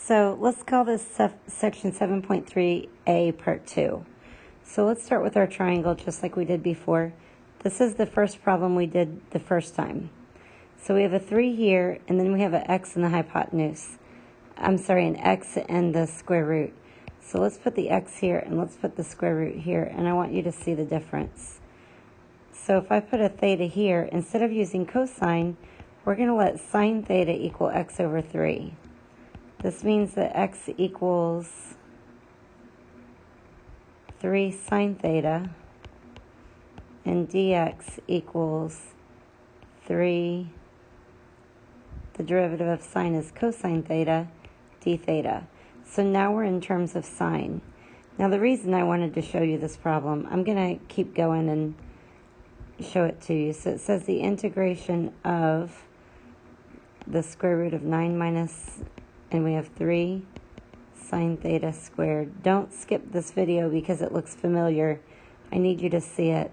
So let's call this section 7.3a part 2. So let's start with our triangle just like we did before. This is the first problem we did the first time. So we have a 3 here, and then we have an x and the hypotenuse. An x and the square root. So let's put the x here and let's put the square root here, and I want you to see the difference. So if I put a theta here, instead of using cosine, we're going to let sine theta equal x over 3. This means that x equals 3 sine theta, and dx equals 3, the derivative of sine is cosine theta, d theta. So now we're in terms of sine. Now the reason I wanted to show you this problem, I'm going to keep going and show it to you. So it says the integration of the square root of 9 minus, and we have 3 sine theta squared. Don't skip this video because it looks familiar. I need you to see it.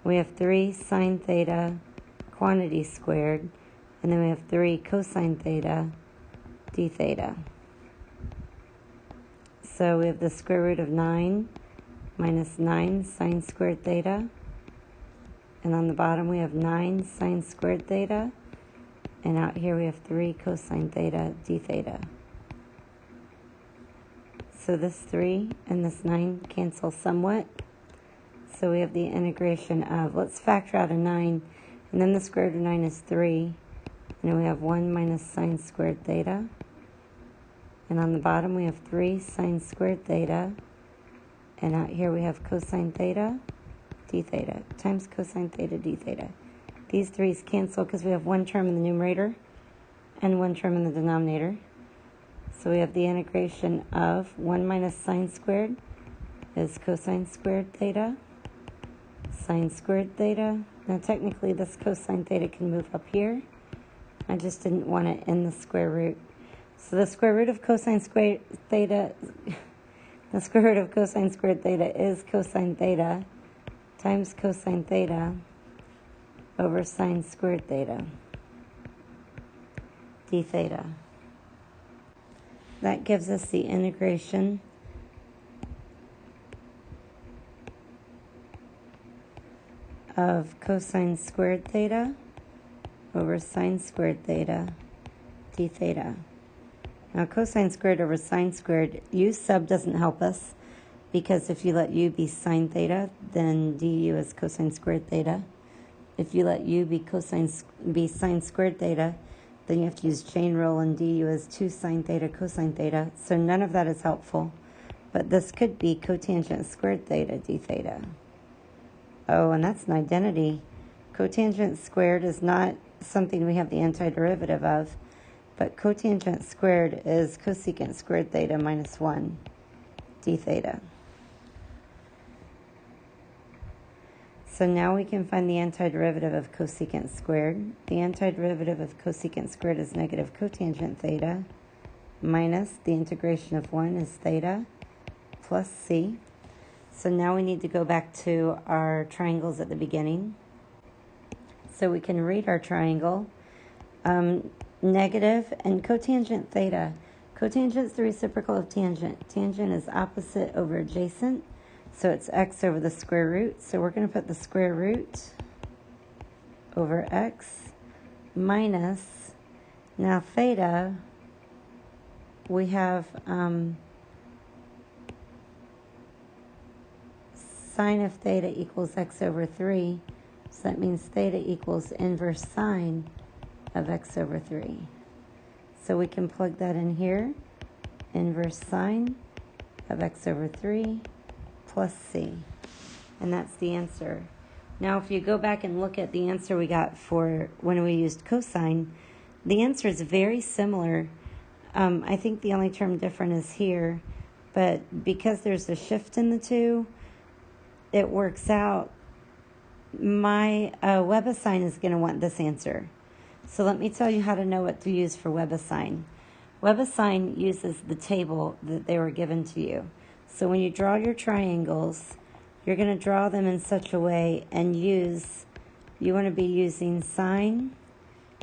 We have 3 sine theta quantity squared, and then we have 3 cosine theta d theta. So we have the square root of 9 minus 9 sine squared theta, and on the bottom we have 9 sine squared theta, and out here we have 3 cosine theta d theta. So this 3 and this 9 cancel somewhat. So we have the integration of, let's factor out a 9, and then the square root of 9 is 3. And then we have 1 minus sine squared theta. And on the bottom we have 3 sine squared theta. And out here we have cosine theta d theta times cosine theta d theta. These 3's cancel because we have one term in the numerator and one term in the denominator. So we have the integration of 1 minus sine squared is cosine squared theta, sine squared theta. Now technically this cosine theta can move up here. I just didn't want it in the square root. So the square root of cosine squared theta, the square root of cosine squared theta is cosine theta times cosine theta over sine squared theta d theta. That gives us the integration of cosine squared theta over sine squared theta d theta. Now cosine squared over sine squared, u sub doesn't help us because if you let u be sine theta, then du is cosine squared theta. If you let u be sine squared theta, then you have to use chain rule, and du is 2 sine theta cosine theta. So none of that is helpful. But this could be cotangent squared theta d theta. Oh, and that's an identity. Cotangent squared is not something we have the antiderivative of, but cotangent squared is cosecant squared theta minus 1 d theta. So now we can find the antiderivative of cosecant squared. The antiderivative of cosecant squared is negative cotangent theta minus the integration of 1 is theta plus c. So now we need to go back to our triangles at the beginning. So we can read our triangle. Negative and cotangent theta. Cotangent is the reciprocal of tangent. Tangent is opposite over adjacent. So it's x over the square root. So we're going to put the square root over x minus, now theta, we have sine of theta equals x over 3. So that means theta equals inverse sine of x over 3. So we can plug that in here. Inverse sine of x over 3 plus c. And that's the answer. Now if you go back and look at the answer we got for when we used cosine, the answer is very similar. I think the only term different is here, but because there's a shift in the two, it works out. My WebAssign is going to want this answer. So let me tell you how to know what to use for WebAssign. WebAssign uses the table that they were given to you. So when you draw your triangles, you're going to draw them in such a way and you want to be using sine,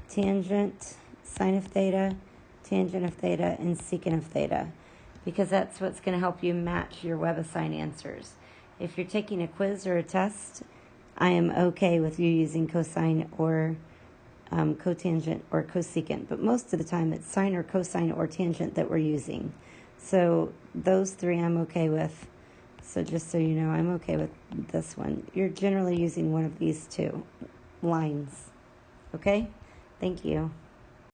tangent, sine of theta, tangent of theta, and secant of theta, because that's what's going to help you match your WebAssign answers. If you're taking a quiz or a test, I am okay with you using cosine or cotangent or cosecant, but most of the time it's sine or cosine or tangent that we're using. So those three I'm okay with. So just so you know, I'm okay with this one. You're generally using one of these two lines. Okay? Thank you.